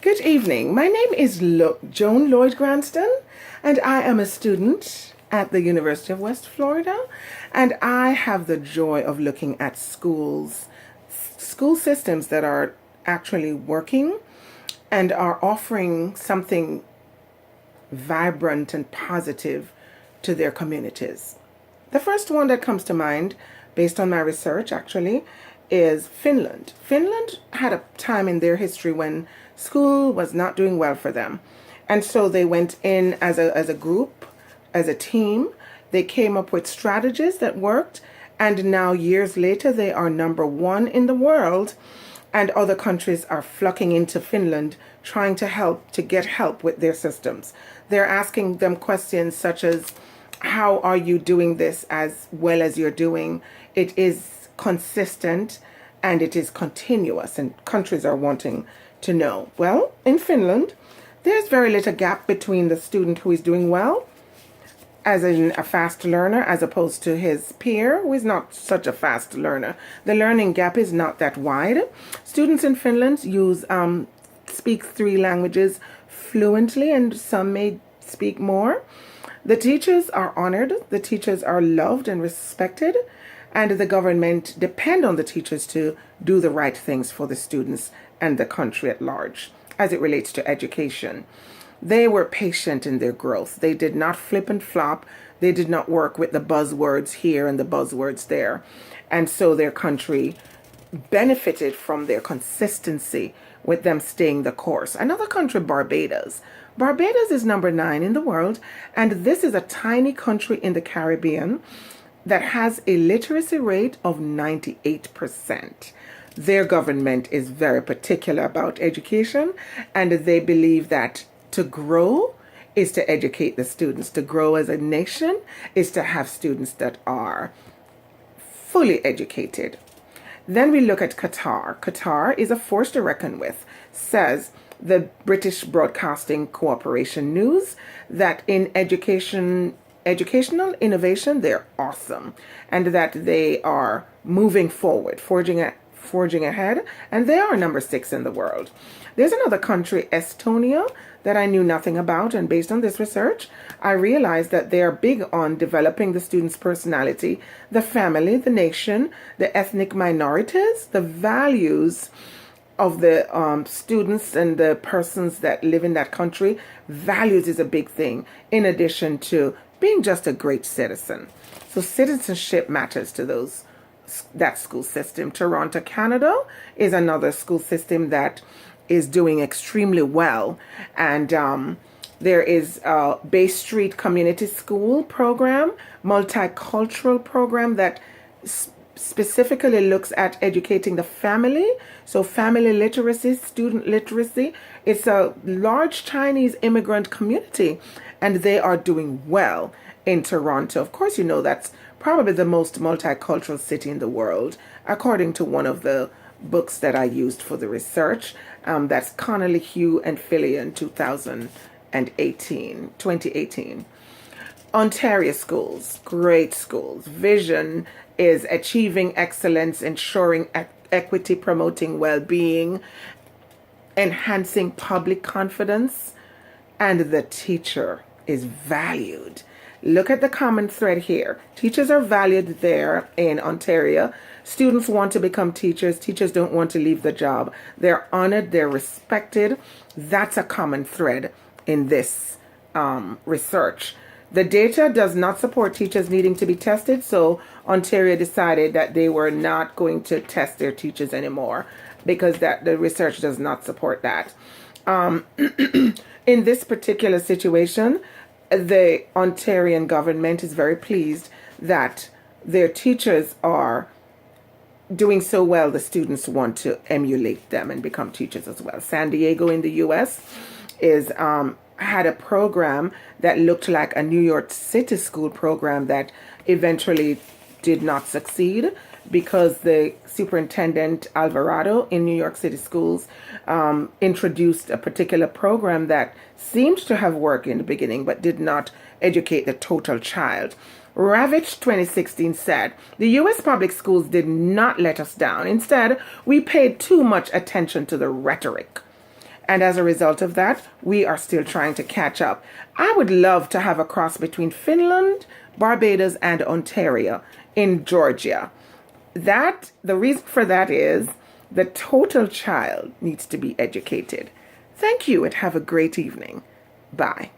Good evening. My name is Joan Lloyd Granston, and I am a student at the University of West Florida, and I have the joy of looking at school systems that are actually working and are offering something vibrant and positive to their communities. The first one that comes to mind, based on my research actually, is Finland. Finland had a time in their history when school was not doing well for them. And so they went in as a group, as a team. They came up with strategies that worked. And now years later, they are #1 in the world. And other countries are flocking into Finland, trying to get help with their systems. They're asking them questions such as, how are you doing this as well as you're doing? It is consistent and it is continuous, and countries are wanting to know. Well, in Finland, there's very little gap between the student who is doing well, as in a fast learner, as opposed to his peer who is not such a fast learner. The learning gap is not that wide. Students in Finland speak 3 languages fluently, and some may speak more. The teachers are honored, the teachers are loved and respected, and the government depend on the teachers to do the right things for the students and the country at large as it relates to education. They were patient in their growth. They did not flip and flop. They did not work with the buzzwords here and the buzzwords there. And so their country benefited from their consistency with them staying the course. Another country, Barbados. Barbados is #9 in the world, and this is a tiny country in the Caribbean that has a literacy rate of 98%. Their government is very particular about education, and they believe that to grow is to educate the students. To grow as a nation is to have students that are fully educated. Then we look at Qatar. Qatar is a force to reckon with, says the British Broadcasting Corporation News, that in educational innovation, they're awesome, and that they are moving forward, forging ahead, and they are #6 in the world. There's another country, Estonia, that I knew nothing about, and based on this research, I realized that they are big on developing the student's personality, the family, the nation, the ethnic minorities, the values of the students and the persons that live in that country. Values is a big thing, in addition to being just a great citizen. So citizenship matters to that school system. Toronto, Canada is another school system that is doing extremely well. And there is a Bay Street Community School program, multicultural program that specifically looks at educating the family. So family literacy, student literacy. It's a large Chinese immigrant community, and they are doing well in Toronto. Of course, you know that's probably the most multicultural city in the world, according to one of the books that I used for the research. That's Connolly, Hugh, and Fillion, 2018. Ontario schools, great schools. Vision is achieving excellence, ensuring equity, promoting well-being, enhancing public confidence, and the teacher is valued. Look at the common thread here. Teachers are valued there in Ontario. Students want to become teachers. Teachers don't want to leave the job. They're honored. They're respected. That's a common thread in this research. The data does not support teachers needing to be tested, so Ontario decided that they were not going to test their teachers anymore because the research does not support that. In this particular situation, the Ontarian government is very pleased that their teachers are doing so well. The students want to emulate them and become teachers as well. San Diego in the U.S. had a program that looked like a New York City school program that eventually did not succeed because the superintendent Alvarado in New York City schools introduced a particular program that seemed to have worked in the beginning but did not educate the total child. Ravitch 2016 said, "The U.S. public schools did not let us down. Instead, we paid too much attention to the rhetoric And as a result of that, we are still trying to catch up. I would love to have a cross between Finland, Barbados, and Ontario in Georgia. The reason for that is the total child needs to be educated. Thank you and have a great evening. Bye.